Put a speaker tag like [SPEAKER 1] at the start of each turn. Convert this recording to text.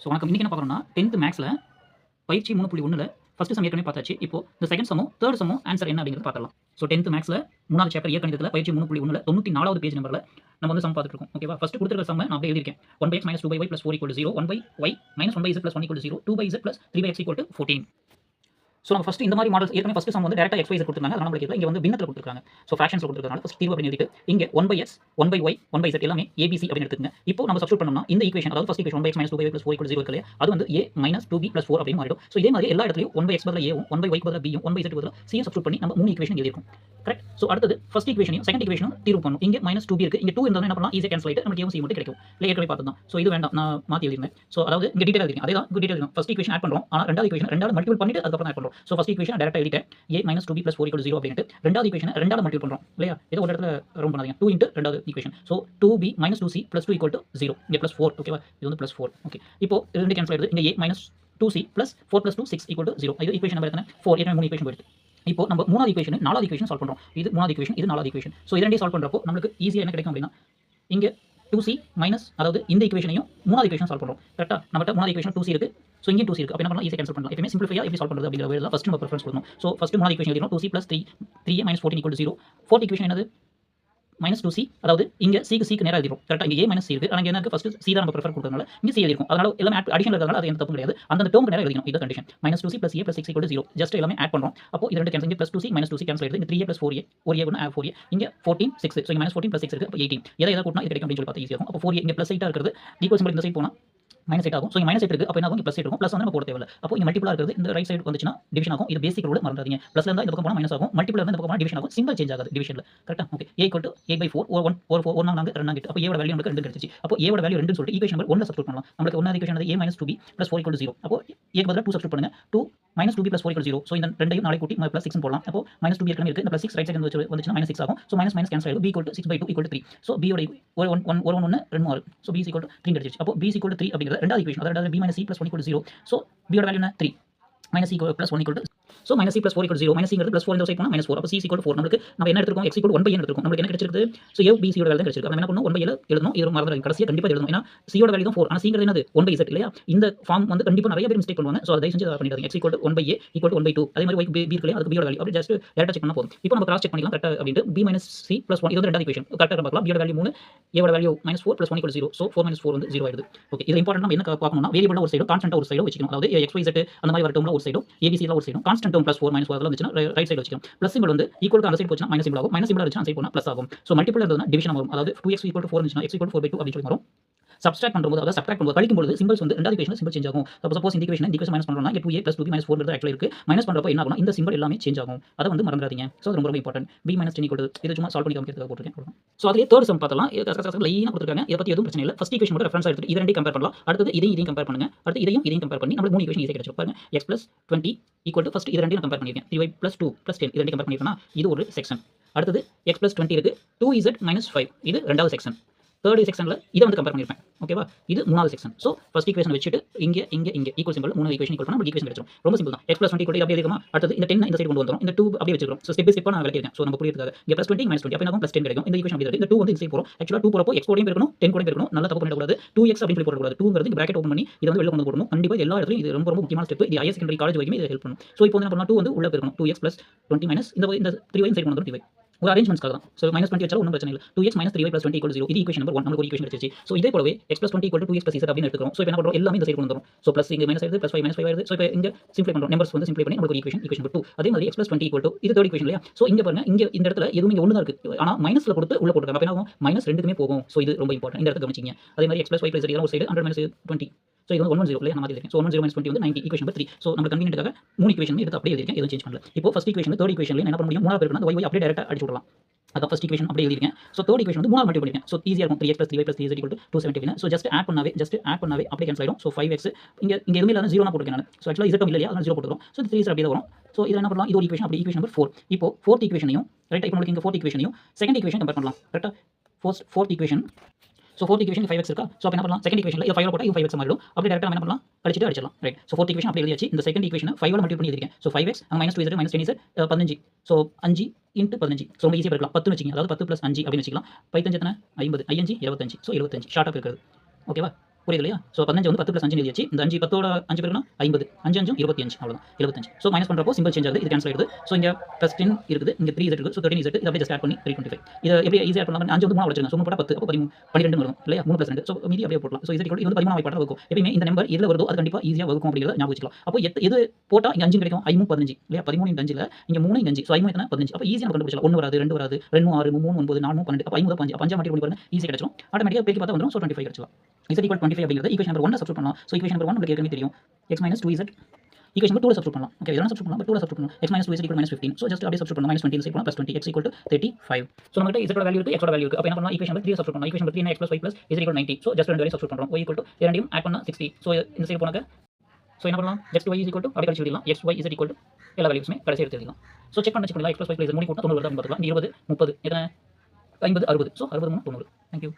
[SPEAKER 1] So வணக்கம். இன்னைக்கு என்ன பார்க்குறோம்னா 10th மேக்ஸில் பயிற்சி 3.1ல ஃபர்ஸ்ட் சம் ஏற்கனவே பார்த்தாச்சு. இப்போ இந்த செகண்ட் சம்மும் தேர்ட் சம்மும் ஆன்சர் என்ன அப்படிங்கிறது பார்க்கலாம். ஸோ 10th மேக்ஸில் 3வது சாப்டர் இயற்கணிதத்தில் பயிற்சி 3.1ல 94வது பேஜ் நம்பரில் நம்ம வந்து சம் பார்த்துட்டு இருக்கோம். ஓகேவா? ஃபர்ஸ்ட் கொடுத்துருக்க சம் நான் அப்படியே எழுதியிருக்கேன். 1/x - 2/y + 4 = 0, 1/y - 1/z + 1 = 0, 2/z + 3/x = 14. So நம்ம ஃபர்ஸ்ட் இந்த மாதிரி மாடல்ஸ் ஏற்கனவே ஃபர்ஸ்ட் சம் வந்து டேரக்டா XYZ கொடுத்துருக்காங்க. அதனால நம்மளுக்கு இங்கே வந்து பின்னத்தில் கொடுத்துருக்காங்க. ஸோ ஃப்ராக்ஷன்ஸில் கொடுத்துருக்காங்க. ஃபர்ஸ்ட் தீர்வு அப்படின்னு எழுதிட்டு இங்கே 1/x 1/y 1/z எல்லாமே ABC அப்படின்னு எடுத்துக்கங்க. இப்போ நம்ம சப்ஸ்டிட் பண்ணோம்னா இந்த ஈக்குவேஷன், அதாவது ஃபர்ஸ்ட் ஈக்குவேஷன் 1/x - 2/y + 4 = 0 இருக்கு இல்லையா, அது வந்து a - 2b + 4 அப்படின்னு மாறிடும். ஸோ இதே மாதிரி எல்லா இடத்துலையும் 1/x பதிலா a வும் 1/y பதிலா b யும் 1/z பதிலா c யும் சப்ஸ்டிட் பண்ணி நம்ம 3 ஈக்குவேஷன் எழுதியிருக்கோம். கரெக்ட். ஸோ அடுத்தது ஃபர்ஸ்ட் ஈக்குவேஷனையும் செகண்ட் ஈக்குவேஷனும் தீர்வு பண்ணணும். இங்கே -2b இருக்கு, இங்கே 2 இருந்தாலும் என்ன பண்ணலாம், ஈஸியாக கேன்சல் ஆகிட்டு நமக்கு a வும் c மட்டும் கிடைக்கும். இல்லை ஏற்கனவே பார்த்தோம். ஸோ இது வேண்டாம், நான் மாற்றி எழுதிருந்தேன். ஸோ அதாவது இங்கே டீடைல் எழுதிருக்கேன். அதே தான் டீடைல் எழுதணும். ஃபர்ஸ்ட் ஈக்குவேஷன் ஆட் பண்ணுறோம், ஆனால் ரெண்டாவது ஈக்குவேஷன் ரெண்டாவது மல்டிபிள் பண்ணிட்டு அதுக்கப்புறம் ஆட் பண்ணுறோம். ஸோ ஃபர்ஸ்ட் ஈக்குவேஷன் டேரக்டா எழுதிட்டேன், a - 2b + 4 = 0 அப்படின்ட்டு. ரெண்டாவது ஈக்குவேஷன் ரெண்டாவது மல்டிபிள் பண்ணுறோம் இல்லையா, ஏதோ ஒரு இடத்துல ரவுண்ட் பண்ணாதீங்க. 2 இன்ட்டு ரெண்டாவது ஈக்குவேஷன். So 2b - 2c + 2 = 0. இங்கே +4. ஓகேவா? இது வந்து +4. ஓகே. இப்போ இது ரெண்டு கேன்சல் ஆயிடுது. இங்கே a - 2c + 4 + 2 6 = 0. இது ஈக்குவேஷன் நம்பர் எத்தனை? 4. ஏற்கனவே 3 ஈக்குவேஷன் போயிடுது. இப்போ நம்ம மூணாவது ஈக்குவேஷன் நாலாவது ஈக்குவேஷன் சால்வ் பண்றோம். இது மூணாவது ஈக்குவேஷன், இது நாலாவது ஈக்குவேஷன். ஸோ இது ரெண்டையும் சால்வ் பண்றப்போ நமக்கு ஈஸியா என்ன கிடைக்கும் அப்படின்னா, இங்க 2c மைனஸ், அதாவது இந்த ஈக்குவேஷனையும் மூணாவது ஈக்குவேஷன் சால்வ் பண்றோம். கரெக்ட்டா? நம்மட்ட மூணாவது ஈக்குவேஷன் 2c இருக்கு. ஸோ இங்கே 2c இருக்கு. அப்ப என்ன பண்ணலாம், ஈஸியா கேன்சல் பண்ணலாம். எப்பவுமே சிம்பிளிஃபையா எப்படி சால்வ் பண்றது அப்படிங்கிற வேலை ஃபர்ஸ்ட் நம்ம ப்ரிஃபரன்ஸ் கொடுக்கணும். ஸோ ஃபர்ஸ்ட் மூணாவது ஈக்குவேஷன் எழுதிறோம். 2c + 3a - 14 = 0. ஃபோர்த் ஈக்குவேஷன் என்னது? -2c, அதாவது இங்க c க்கு நேரா எழுதிரும். கரெக்ட்டா? இங்க a - c இருக்கு. ஆனா இங்க என்ன இருக்கு, ஃபர்ஸ்ட் c தான் நம்ம ப்ரிஃபர் கொடுத்ததனால இங்க c எழுதிருக்கும். அதனால எல்லாமே அடிஷன் இருக்கிறதுனால அது எந்த தப்பும் கிடையாது. அந்த டேர்ம்க்கு நேரா எழுதிக்கணும். இது கண்டிஷன். -2c + a + 6 = 0. ஜஸ்ட் எல்லாமே ஆட் பண்றோம். அப்போ இது ரெண்டு கேன்சல். இங்க +2c -2c கேன்சல் ஆயிடுது. இங்க 3a + 4a, ஒரு a ஒன்னு 4a. இங்க 14 6. ஸோ இங்க -14 + 6 இருக்கு. அப்போ 18. எதை கூட்டினா இது கிடைக்கும் அப்படின்னு சொல்லி பார்த்தா ஈஸியா இருக்கும். அப்போ 4a இங்க +8 இருக்கிறது ஈக்குவல் சிம்பல் இந்த சைடு போனா -8 ஆகும். ஸோ இங்க -8 இருக்கு. அப்போ என்ன ஆகும், இங்க +8 இருக்கும். ப்ளஸ் வந்து நம்ம போட தேவையில்ல. அப்போ இங்க மல்டிபிளா இருக்கிறது இந்த ரைட் சைடு வந்துச்சுன்னா டிவிஷன் ஆகும். இது பேசிக் ரூல் மறந்துடாதீங்க. ப்ளஸ்ல இருந்தா இந்த பக்கம் போனா மைனஸ் ஆகும், மல்டிபிள்ல இருந்தா இந்த பக்கம் போனா டிவிஷன் ஆகும். சிம்பிள் சேஞ்ச் ஆகாது டிவிஷன்ல. கரெக்ட்டா? ஓகே. a = 8/4 ஒரு 1 ஒரு 4 1 4 2 8. அப்போ a ஓட வேல்யூ நமக்கு 2 கிடைச்சிச்சு. அப்போ a ஓட வேல்யூ 2 ன்னு சொல்லிட்டு ஈக்குவேஷன் நம்பர் 1ல சப்ஸ்டிட்யூட் பண்ணலாம். நமக்கு ஒன்னாவது ஈக்குவேஷன் வந்து a - 2b + 4 = 0. அப்போ a க்கு பதிலா 2 சப்ஸ்டிட்யூட் பண்ணுங்க. 2 - 2b + 4 = 0. ஸோ இந்த ரெண்டையும் நாளை கூட்டி +6 ன்னு போடலாம். அப்போ -2b ஏற்கனவே இருக்கு. இந்த +6 ரைட் சைடு வந்துச்சுன்னா -6 ஆகும். ஸோ மைனஸ் கேன்சல் ஆயிடும். b = 6/2 = 3. ஸோ b ஓட ஒரு 1 1 2 6. ஸோ b = 3 கிடைச்சிச்சு. அப்போ b = 3 அப்படிங்கிறது ரெண்டாவது ஈக்குவேஷன். அதாவது b - c + 1 = 0. ஸோ b ஓட வேல்யூ என்ன? 3. -c + 1 = so -c + 4 = 0. -cங்கிறது +4 இந்த சைடு போனா -4. அப்போ c = 4. நமக்கு நம்ம என்ன எடுத்துருக்கோம், x = 1/n எடுத்துருக்கோம். நமக்கு என்ன கிடைச்சிருக்கு? ஸோ a b c ஓட வேல்யூ தான் கிடைச்சிருக்கு. அப்ப என்ன பண்ணணும், 1/l எழுதணும். இது மறந்துடாதீங்க, கடைசியா கண்டிப்பா எழுதணும். ஏன்னா c ஓட வேல்யூ தான் 4. ஆனா cங்கிறது என்னது, 1/z இல்லையா? இந்த ஃபார்ம் வந்து கண்டிப்பா நிறைய பேர் மிஸ்டேக் பண்ணுவாங்க. ஸோ அதை தயவு செஞ்சு அதை பண்ணிடாதீங்க. x = 1/a = 1/2. அதே மாதிரி y b இருக்கு இல்லையா, அதுக்கு b ஓட வேல்யூ அப்படி ஜஸ்ட் டைரக்டா செக் பண்ணா போதும். இப்போ நம்ம கிராஸ் செக் பண்ணிக்கலாம் கரெக்ட்டா அப்படினு. b - c + 1 இது வந்து ரெண்டாவது ஈக்குவேஷன். கரெக்ட்டா பார்க்கலாம். b ஓட வேல்யூ 3, a ஓட வேல்யூ -4 + 1 = 0. ஸோ 4 - 4 வந்து 0 ஆயிடுது. ஓகே. இது இம்பார்ட்டன்ட். நம்ம என்ன பார்க்கணும்னா, வேரியபிள்ல ஒரு சைடும் கான்ஸ்டன்ட்டா ஒரு சைடும் வச்சுக்கணும். அதாவது x y z அந்த மாதிரி வர டேர்ம்ல ஒரு சைடும், a b c ல ஒரு சைடும், கான்ஸ்டன்ட் டேர்ம் +4 - 4 அதெல்லாம் வந்துச்சுன்னா ரைட் சைடு வச்சுக்கணும். ப்ளஸ் சிம்பல் வந்து ஈக்குவல் அந்த சைடு போச்சுன்னா மைனஸ் சிம்பல் ஆகும். மைனஸ் சிம்பல் இருந்துச்சுன்னா அந்த சைடு போனா ப்ளஸ் ஆகும். ஸோ மல்டிபிள் இருந்ததுன்னா டிவிஷன் வரும். அதாவது 2x = 4 இருந்துச்சுன்னா x = 4/2 அப்படின்னு சொல்லி வரும். சப்ஸ்ட்ராக்ட் பண்ணும்போது, அதாவது சப்ட்ராக்ட் பண்ணும்போது, கழிக்கும்போது சிம்பல்ஸ் வந்து ரெண்டாவது ஈக்குவேஷன்ல சிம்பல் சேஞ்ச் ஆகும். சப்போஸ் இந்த ஈக்குவேஷன் மைனஸ் பண்றோம்னா இங்க 2a + 2b - 4 ஆக்சுவலா இருக்கு. மைனஸ் பண்றப்போ என்ன ஆகும்னா இந்த சிம்பல் எல்லாமே சேஞ்ச் ஆகும். அதை வந்து மறந்துடாதீங்க. ஸோ அது ரொம்ப இம்பார்ட்டன்ட். b - 10 = இது சும்மா சால்வ் பண்ணி காமிக்கிறதுக்காக போட்டுருக்கேன். ஸோ அதுலயே தேர்ட் சம் பார்த்தலாம். லைனா கொடுத்துருக்காங்க. இதை பத்தி எதுவும் பிரச்சனை இல்லை. ஃபர்ஸ்ட் ஈக்குவேஷன் மட்டும் ரெஃபரன்ஸ் எடுத்து இது ரெண்டையும் கம்பேர் பண்ணலாம். அடுத்தது இதையும் கம்பேர் பண்ணுங்க. அடுத்து இதையும் கம்பேர் பண்ணி நமக்கு 3 ஈக்குவேஷன் ஈஸியா கிடைச்சிரும். பாருங்க, x + 20 = ஃபர்ஸ்ட் இது ரெண்டையும் நான் கம்பேர் பண்ணிருக்கேன். 3y + 2 + 10 இது ரெண்டையும் கம்பேர் பண்ணிருக்கேன்னா இது ஒரு செக்ஷன். அடுத்தது x + 20 இருக்கு, 2z - 5 இது ரெண்டாவது செக்ஷன். தேர்ட் செக்ஷன்ல இதை வந்து கம்பேர் பண்ணிருப்பேன். ஓகேவா? இது மூணாவது செக்ஷன். ஸோ ஃபர்ஸ்ட் ஈக்குவேஷன் வச்சுட்டு இங்க ஈக்குவல் சிம்பல் மூணு ஈக்குவேஷன் ஈக்குவல் பண்ணா நமக்கு ஈக்குவேஷன் கிடைச்சிரும். ரொம்ப சிம்பிள் தான். x + 20 = அப்படியே எழுதிக்கமா. அடுத்தது இந்த 10 இந்த சைடு கொண்டு வந்துரும். இந்த 2 அப்படியே வச்சுக்கிறோம். ஸோ ஸ்டெப் பை ஸ்டெப்பா நான் விளக்கிருக்கேன். ஸோ நம்ம புரியுறதுக்காக இங்க +20 - 20 அப்ப என்ன ஆகும், +10 கிடைக்கும். இந்த ஈக்குவேஷன் அப்படியே இருக்கு. இந்த 2 வந்து இந்த சைடு போறோம். ஆக்சுவலா 2 போறப்போ x கூடயும் இருக்கணும், 10 கூடயும் இருக்கணும். நல்லா தப்பு பண்ணிடக்கூடாது. 2x அப்படின்னு சொல்லி போடக்கூடாது. 2ங்கிறது இங்க பிராக்கெட் ஓபன் பண்ணி இதை வந்து வெளில கொண்டு போடணும். கண்டிப்பா எல்லா இடத்துலயும் இது ரொம்ப முக்கியமான ஸ்டெப். இது ஹையர் செகண்டரி காலேஜ் வரைக்கும் இது ஹெல்ப் பண்ணும். ஸோ இப்போ என்ன பண்ணலாம், 2 வந்து உள்ள போயிருக்கணும். 2x + 20 மைனஸ் இந்த 3y சைடு கொண்டு வந்து 3y ஒரு அரேஞ்ச்மெண்ட்ஸ்க்காக தான். ஸோ -20 வச்சாலும் ஒன்றும் பிரச்சனை இல்லை. 2x - 3y + 20 = 0. இது ஈக்குவேஷன் நம்பர் 1. நமக்கு ஒரு ஈக்குவேஷன் கிடைச்சிச்சு. ஸோ இதே போலவே x + 20 = 2x + z அப்படின்னு எடுத்துக்கிறோம். ஸோ இப்போ என்ன பண்றோம், எல்லாமே இந்த சைடு கொண்டு வந்துரும். ஸோ ப்ளஸ் இங்க மைனஸ் ஆயிடுது, +5 - 5 ஆயிடுது. ஸோ இப்போ இங்க சிம்ப்ளை பண்றோம். நம்பர்ஸ் வந்து சிம்ப்ளை பண்ணி நமக்கு ஒரு ஈக்குவேஷன் நம்பர் 2. அதே மாதிரி x + 20 இது தேர்ட் ஈக்குவேஷன் இல்லையா. ஸோ இங்க பாருங்க, இங்க இந்த இடத்துல எதுவும் இங்க 1 தான் இருக்கு. ஆனா மைனஸ்ல கொடுத்து உள்ள போட்டுருக்காங்க. அப்ப என்ன ஆகும், மைனஸ் ரெண்டுக்குமே போகும். ஸோ இது ரொம்ப இம்பார்ட்டன்ட். இந்த இடத்துல கவனிச்சிங்க. அதே மாதிரி x + y + z இதெல்லாம் ஒரு சைடு 100 - 20. ஸோ இது வந்து 110 இல்லையா, நான் மாத்திருக்கேன். ஸோ 110 - 20 வந்து 90 ஈக்குவேஷன் நம்பர் 3. ஸோ நம்ம கன்வீனியன்ட்காக 3 ஈக்குவேஷன் எடுத்து அப்படியே எழுதிருக்கேன். எதுவும் சேஞ்ச் பண்ணல. இப்போ ஃபர்ஸ்ட் ஈக்குவேஷன் தேர்ட் ஈக்குவேஷன்ல என்ன பண்ண முடியும், மூணாவது பேருக்கு அந்த y அப்படியே டைரக்டா அடிச்சு விடலாம். அதான் ஃபர்ஸ்ட் ஈக்குவேஷன் அப்படியே எழுதிருக்கேன். ஸோ தேர்ட் ஈக்குவேஷன் வந்து மூணாவது மல்டிபிள் பண்ணிருக்கேன். ஸோ ஈஸியா இருக்கும். 3x + 3y + 3z = 270. So just add பண்ணாவே அப்படியே கேன்சல் ஆயிடும். ஸோ 5x இங்க எதுவுமே இல்லாத 0 போட்டுருக்கேன் நான். ஸோ ஆக்சுவலா z இல்ல இல்லையா, அதனால 0 போட்டுறோம். ஸோ இந்த 3z அப்படியே வரும். ஸோ இதில் என்ன பண்ணலாம், இது ஒரு ஈக்குவேஷன், அப்படி ஈக்குவேஷன் நம்பர் 4. இப்போ ஃபோர்த் ஈக்குவேஷனையும் ரைட், இப்போ நமக்கு இங்க ஃபோர்த் ஈக்குவேஷனையும் செகண்ட் ஈக்குவேஷன் கம்பேர் பண்ணலாம். கரெக்ட்டா? Fourth equation. So fourth equation 5x இருக்கா. ஸோ அப்போ என்ன பண்ணலாம், செகண்ட் ஈக்குவேஷன்ல இதை 5 போட்டா இது 5x மாறிடும். அப்படியே டைரக்டா என்ன பண்ணலாம், கழிச்சிட்டு அடிச்சிடலாம். ரைட். ஸோ ஃபோர்த் ஈக்குவேஷன் அப்படியே எழுதியாச்சு. இந்த செகண்ட் ஈக்குவேஷனை 5 மல்டிபிள் பண்ணி எழுதிருக்கேன். ஸோ 5x அங்க -2z -10z 15. ஸோ 5 × 15. ஸோ ரொம்ப ஈஸியாக இருக்கலாம். 10 வச்சுக்கோங்க. அதாவது 10 + 5 அப்படின்னு வச்சுக்கலாம். 15 எத்தனை, 50. 5 25. ஸோ 75 ஷார்ட்டாக இருக்கிறது. ஓகேவா? புரியுது இல்லையா? ஸோ 15 வந்து 10 + 5 எழுதியாச்சு. இந்த 5 10ஓட 5 பெருக்குனா 50. 5 5 25 அவ்வளோதான் 75. ஸோ மைனஸ் பண்ணுறப்போ சிம்பிள் சேஞ்ச் ஆகுது. இது கேன்சல் ஆயிடுது. ஸோ இங்கே +10 இருக்குது. இங்கே 3z இருக்குது. ஸோ 13z இதை அப்படியே ஜஸ்ட் ஆட் பண்ணி 325. இதை எப்படி ஈஸியாக ஆட் பண்ணலாம்? 5 வந்து 3 வச்சிருங்க. ஸோ 3 போட்டால் 10 அப்போ 12 வரும் இல்லையா? 3 + 2 ஸோ மீதி அப்படியே போடலாம். ஸோ இது வந்து 13 வாய்ப்பாட்டாக வகுக்கும். எப்பயுமே இந்த நம்பர் எதில் வருதோ அது கண்டிப்பாக ஈஸியாக வகுக்கும் அப்படிங்கிறத ஞாபகம் வச்சுக்கலாம். அப்போ எது போட்டால் இங்கே 5 கிடைக்கும்? 5 15 இல்லையா? 13 இங்கே 5 இங்கே 3 இங்கே 5 ஸோ 5 எத்தனை 15. அப்போ ஈஸியாக நம்ம கண்டுபிடிச்சலாம். 1 வராது, 2 வராது, 2 6 3 9 4 12 அப்போ 5 5 அப்போ 5 மல்டிபிள் பண்ணி பாருங்க ஈஸியாக கிடைச்சிடும். ஆட்டோமேட்டிக்காக பெருக்கி பார்த்தா வந்துடும். ஸோ 25 கிடைச்சிடும். z = 25 அப்படிங்கிறது ஈக்குவேஷன் நம்பர் 1 சப்ஸ்டிட்யூட் பண்ணலாம். ஸோ ஈக்குவேஷன் நம்பர் 1 உங்களுக்கு ஏற்கனவே தெரியும். x - 2z equation number 2 substitute பண்ணலாம். ஓகே இதெல்லாம் சப்ஸ்டிட்யூட் பண்ணலாம். பட் 2 சப்ஸ்டிட்யூட் பண்ணலாம். x - 2z = -15. ஸோ ஜஸ்ட் அப்படியே சப்ஸ்டிட்யூட் பண்ணலாம். -20 + 20 x = 35. ஸோ நம்மகிட்ட z ஓட வேல்யூ இருக்கு, x ஓட வேல்யூ இருக்கு. அப்போ என்ன பண்ணலாம்? ஈக்குவேஷன் நம்பர் 3 சப்ஸ்டிட்யூட் பண்ணலாம். ஈக்குவேஷன் நம்பர் 3 என்ன? x + y + z = 90. So just ரெண்டு வேல்யூ சப்ஸ்டிட்யூட் பண்றோம். y = இரண்டையும் ஆட் பண்ணா 60. ஸோ இந்த சைடு போனாக்க ஸோ என்ன பண்ணலாம்? x y = அப்படியே கழிச்சு எழுதிடலாம். x y z = எல்லா வேல்யூஸுமே கடைசி எடுத்து எழுதிடலாம். ஸோ செக் பண்ணலாம். x + y + z 3 கூட்டினா 90 வருதா அப்படின்னு பார்த்துக்கலாம். 20 30 எத்தனை 50 60. ஸோ 60 3 90. Thank you.